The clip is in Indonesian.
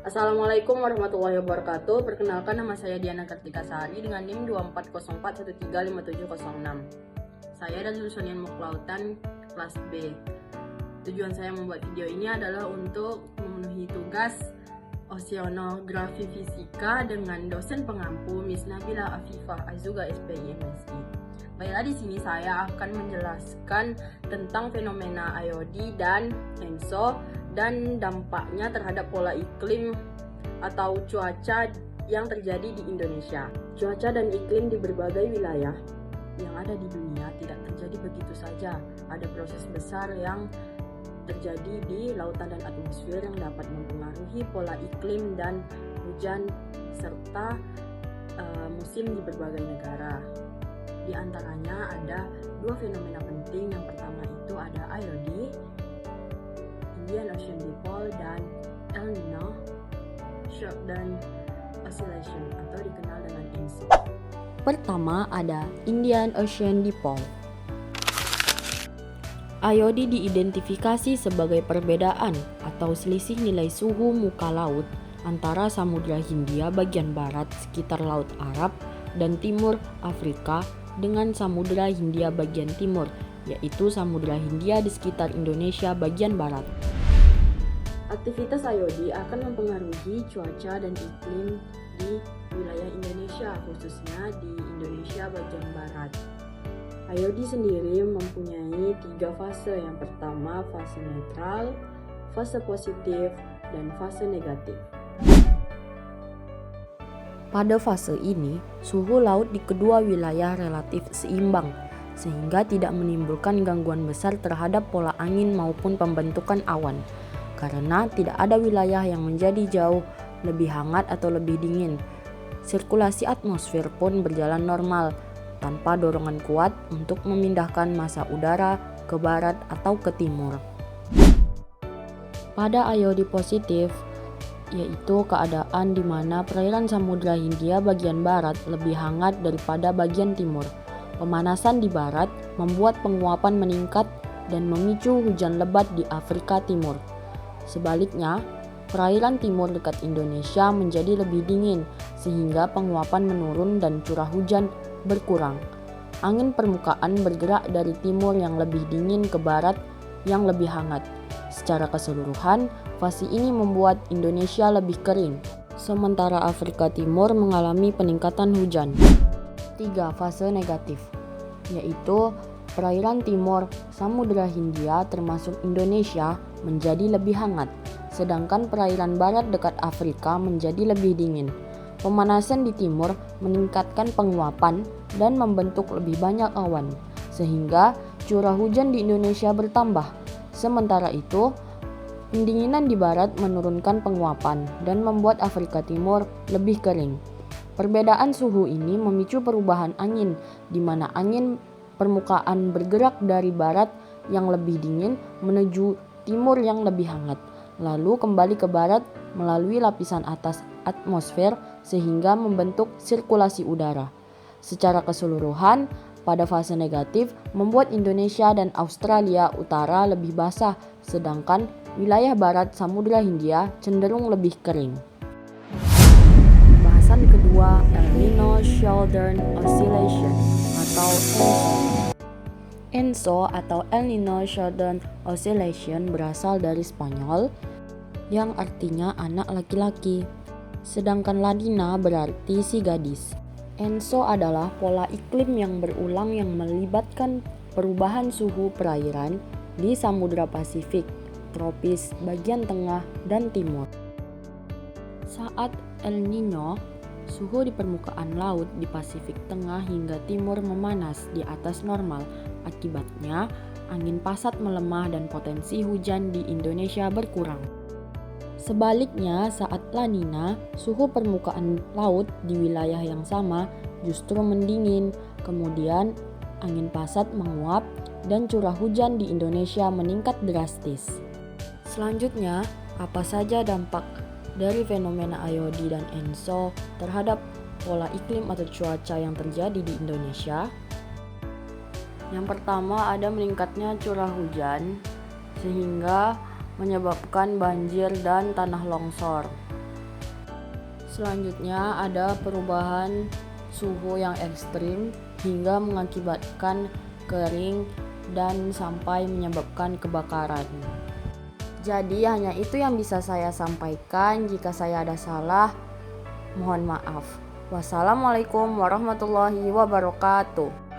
Assalamualaikum warahmatullahi wabarakatuh. Perkenalkan, nama saya Diana Kartika Sari dengan NIM 2404135706. Saya dari jurusan Ilmu Kelautan kelas B. Tujuan saya membuat video ini adalah untuk memenuhi tugas Oceanografi Fisika dengan dosen pengampu Miss Nabila Afifah Azuga SPI MSI. Baiklah, di sini saya akan menjelaskan tentang fenomena IOD dan ENSO dan dampaknya terhadap pola iklim atau cuaca yang terjadi di Indonesia. Cuaca dan iklim di berbagai wilayah yang ada di dunia tidak terjadi begitu saja. Ada proses besar yang terjadi di lautan dan atmosfer yang dapat mempengaruhi pola iklim dan hujan serta musim di berbagai negara. Di antaranya ada dua fenomena penting. Yang pertama itu ada IOD, Indian Ocean Dipole, dan El Nino Southern Oscillation atau dikenal dengan ENSO. Pertama ada Indian Ocean Dipole. IOD diidentifikasi sebagai perbedaan atau selisih nilai suhu muka laut antara Samudra Hindia bagian barat sekitar Laut Arab dan Timur Afrika dengan Samudra Hindia bagian timur, yaitu Samudra Hindia di sekitar Indonesia bagian barat. Aktivitas IOD akan mempengaruhi cuaca dan iklim di wilayah Indonesia, khususnya di Indonesia bagian barat. IOD sendiri mempunyai 3 fase. Yang pertama fase netral, fase positif, dan fase negatif. Pada fase ini, suhu laut di kedua wilayah relatif seimbang, sehingga tidak menimbulkan gangguan besar terhadap pola angin maupun pembentukan awan, karena tidak ada wilayah yang menjadi jauh lebih hangat atau lebih dingin. Sirkulasi atmosfer pun berjalan normal, tanpa dorongan kuat untuk memindahkan massa udara ke barat atau ke timur. Pada IOD positif, yaitu keadaan di mana perairan Samudra Hindia bagian barat lebih hangat daripada bagian timur. Pemanasan di barat membuat penguapan meningkat dan memicu hujan lebat di Afrika Timur. Sebaliknya, perairan timur dekat Indonesia menjadi lebih dingin sehingga penguapan menurun dan curah hujan berkurang. Angin permukaan bergerak dari timur yang lebih dingin ke barat yang lebih hangat. Secara keseluruhan, fase ini membuat Indonesia lebih kering, sementara Afrika Timur mengalami peningkatan hujan. 3. Fase negatif, yaitu perairan timur Samudra Hindia termasuk Indonesia menjadi lebih hangat, sedangkan perairan barat dekat Afrika menjadi lebih dingin. Pemanasan di timur meningkatkan penguapan dan membentuk lebih banyak awan, sehingga curah hujan di Indonesia bertambah. Sementara itu, pendinginan di barat menurunkan penguapan dan membuat Afrika Timur lebih kering. Perbedaan suhu ini memicu perubahan angin, di mana angin permukaan bergerak dari barat yang lebih dingin menuju timur yang lebih hangat, lalu kembali ke barat melalui lapisan atas atmosfer sehingga membentuk sirkulasi udara. Secara keseluruhan, pada fase negatif membuat Indonesia dan Australia Utara lebih basah, sedangkan wilayah barat Samudra Hindia cenderung lebih kering. Bahasan kedua, El Nino Southern Oscillation atau ENSO. ENSO atau El Nino Southern Oscillation berasal dari Spanyol yang artinya anak laki-laki, sedangkan La Nina berarti si gadis. ENSO adalah pola iklim yang berulang yang melibatkan perubahan suhu perairan di Samudra Pasifik, tropis, bagian tengah, dan timur. Saat El Nino, suhu di permukaan laut di Pasifik Tengah hingga Timur memanas di atas normal. Akibatnya, angin pasat melemah dan potensi hujan di Indonesia berkurang. Sebaliknya, saat La Nina, suhu permukaan laut di wilayah yang sama justru mendingin, kemudian angin pasat menguap dan curah hujan di Indonesia meningkat drastis. Selanjutnya, apa saja dampak dari fenomena IOD dan ENSO terhadap pola iklim atau cuaca yang terjadi di Indonesia? Yang pertama, ada meningkatnya curah hujan sehingga menyebabkan banjir dan tanah longsor. Selanjutnya ada perubahan suhu yang ekstrim hingga mengakibatkan kering dan sampai menyebabkan kebakaran. Jadi hanya itu yang bisa saya sampaikan. Jika saya ada salah, mohon maaf. Wassalamualaikum warahmatullahi wabarakatuh.